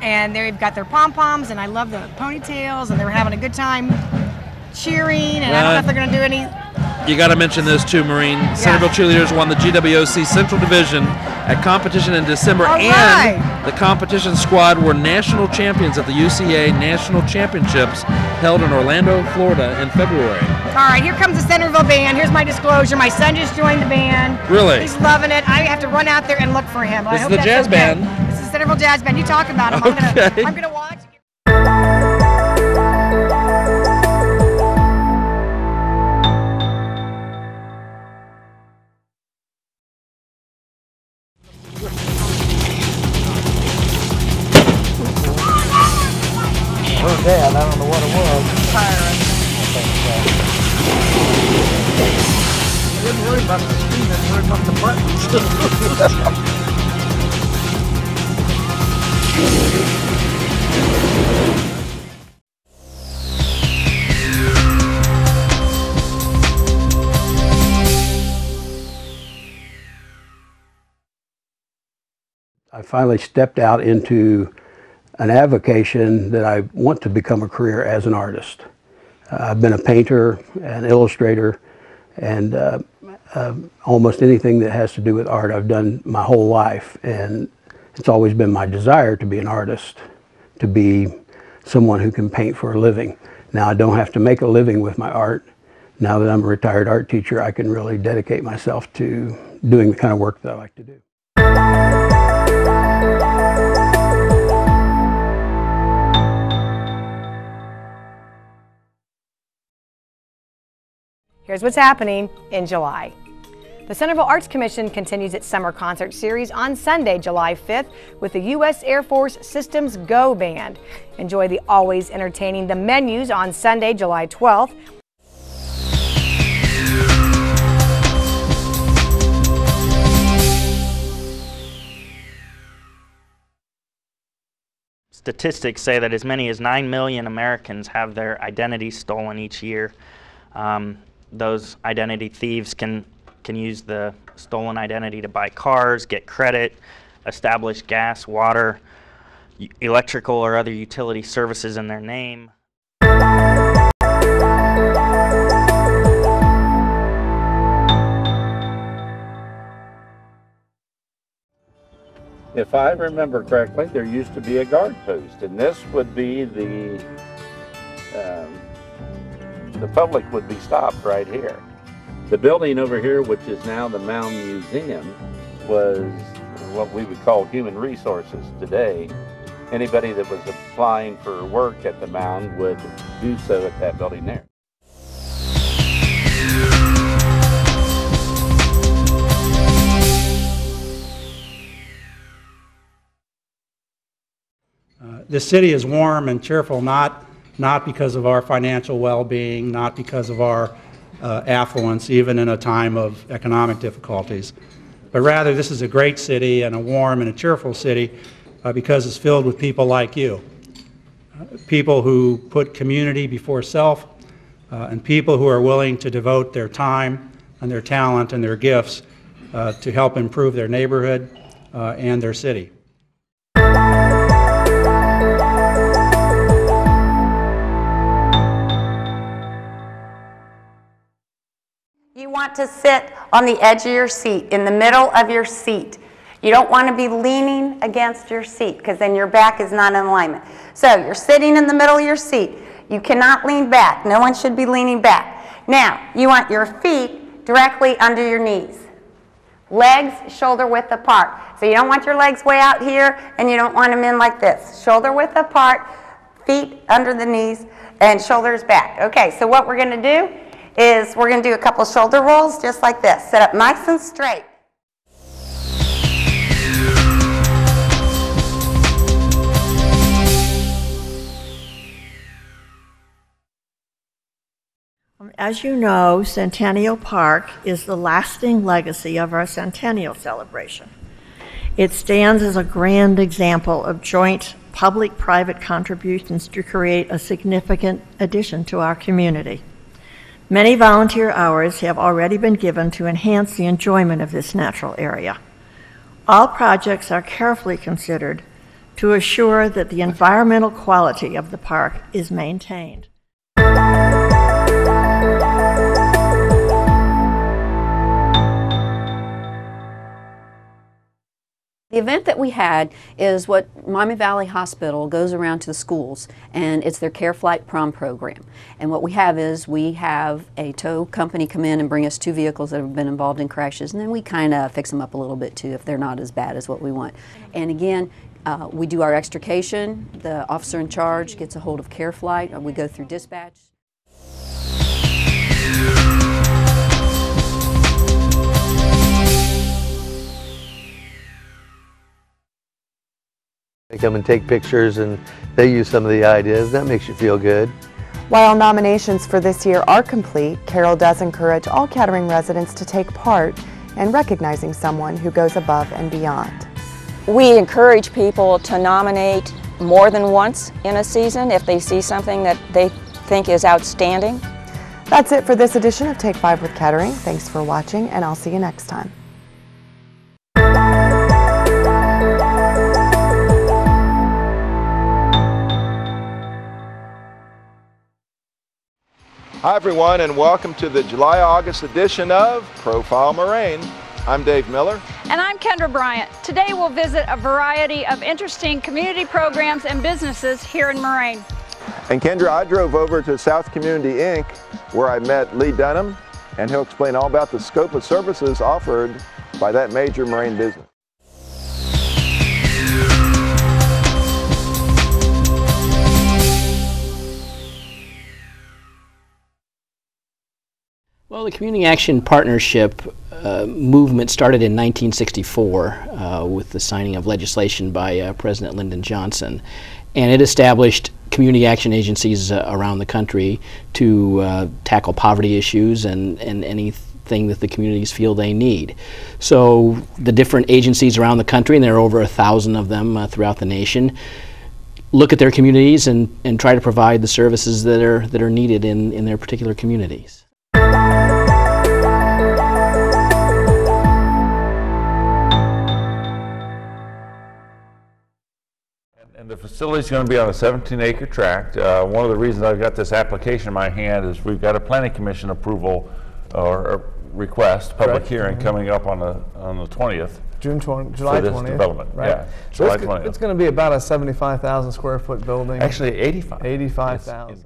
and they've got their pom-poms, and I love the ponytails, and they're having a good time cheering, and I don't know if they're going to do any. You got to mention this too, Maureen. Centerville Cheerleaders won the GWOC Central Division at competition in December, and the competition squad were national champions at the UCA National Championships held in Orlando, Florida in February. All right, here comes the Centerville band. Here's my disclosure. My son just joined the band. Really? He's loving it. I have to run out there and look for him. This is the jazz band. This is the Centerville Jazz Band. You talk about him. Okay. I'm gonna watch. Her dad, I don't know what it was. Pirate. I didn't worry about the screen, I worried about the buttons. I finally stepped out into an avocation that I want to become a career as an artist. I've been a painter, an illustrator, and almost anything that has to do with art I've done my whole life, and it's always been my desire to be an artist, to be someone who can paint for a living. Now I don't have to make a living with my art. Now that I'm a retired art teacher, I can really dedicate myself to doing the kind of work that I like to do. Here's what's happening in July. The Centerville Arts Commission continues its summer concert series on Sunday, July 5th with the U.S. Air Force Systems Go Band. Enjoy the always entertaining The Menus on Sunday, July 12th. Statistics say that as many as 9 million Americans have their identity stolen each year. Those identity thieves can use the stolen identity to buy cars, get credit, establish gas, water, electrical or other utility services in their name. If I remember correctly, there used to be a guard post, and this would be the public would be stopped right here. The building over here, which is now the Mound Museum, was what we would call human resources today. Anybody that was applying for work at the Mound would do so at that building there. The city is warm and cheerful, not because of our financial well-being, not because of our affluence, even in a time of economic difficulties, but rather this is a great city and a warm and a cheerful city because it's filled with people like you, people who put community before self, and people who are willing to devote their time and their talent and their gifts to help improve their neighborhood and their city. You want to sit on the edge of your seat, in the middle of your seat. You don't want to be leaning against your seat because then your back is not in alignment. So you're sitting in the middle of your seat. You cannot lean back. No one should be leaning back. Now, you want your feet directly under your knees. Legs shoulder width apart. So you don't want your legs way out here and you don't want them in like this. Shoulder width apart, feet under the knees, and shoulders back. Okay, so what we're going to do is we're going to do a couple shoulder rolls just like this. Sit up nice and straight. As you know, Centennial Park is the lasting legacy of our centennial celebration. It stands as a grand example of joint public-private contributions to create a significant addition to our community. Many volunteer hours have already been given to enhance the enjoyment of this natural area. All projects are carefully considered to assure that the environmental quality of the park is maintained. The event that we had is what Miami Valley Hospital goes around to the schools, and it's their Care Flight Prom program. And what we have is we have a tow company come in and bring us 2 vehicles that have been involved in crashes, and then we kind of fix them up a little bit too if they're not as bad as what we want. And again, we do our extrication. The officer in charge gets a hold of Care Flight, and we go through dispatch. They come and take pictures and they use some of the ideas. That makes you feel good. While nominations for this year are complete, Carol does encourage all Kettering residents to take part in recognizing someone who goes above and beyond. We encourage people to nominate more than once in a season if they see something that they think is outstanding. That's it for this edition of Take 5 with Kettering. Thanks for watching, and I'll see you next time. Hi everyone, and welcome to the July-August edition of Profile Moraine. I'm Dave Miller. And I'm Kendra Bryant. Today we'll visit a variety of interesting community programs and businesses here in Moraine. And Kendra, I drove over to South Community Inc. where I met Lee Dunham, and he'll explain all about the scope of services offered by that major Moraine business. Well, the Community Action Partnership movement started in 1964 with the signing of legislation by President Lyndon Johnson, and it established community action agencies around the country to tackle poverty issues and anything that the communities feel they need. So the different agencies around the country, and there are over 1,000 of them throughout the nation, look at their communities and try to provide the services that are needed in their particular communities. And the facility is going to be on a 17-acre tract. One of the reasons I've got this application in my hand is we've got a planning commission approval or request, public hearing coming up on the 20th. July 20th. Development, right? Yeah. So it's going to be about a 75,000 square foot building. Actually, 85. 85,000.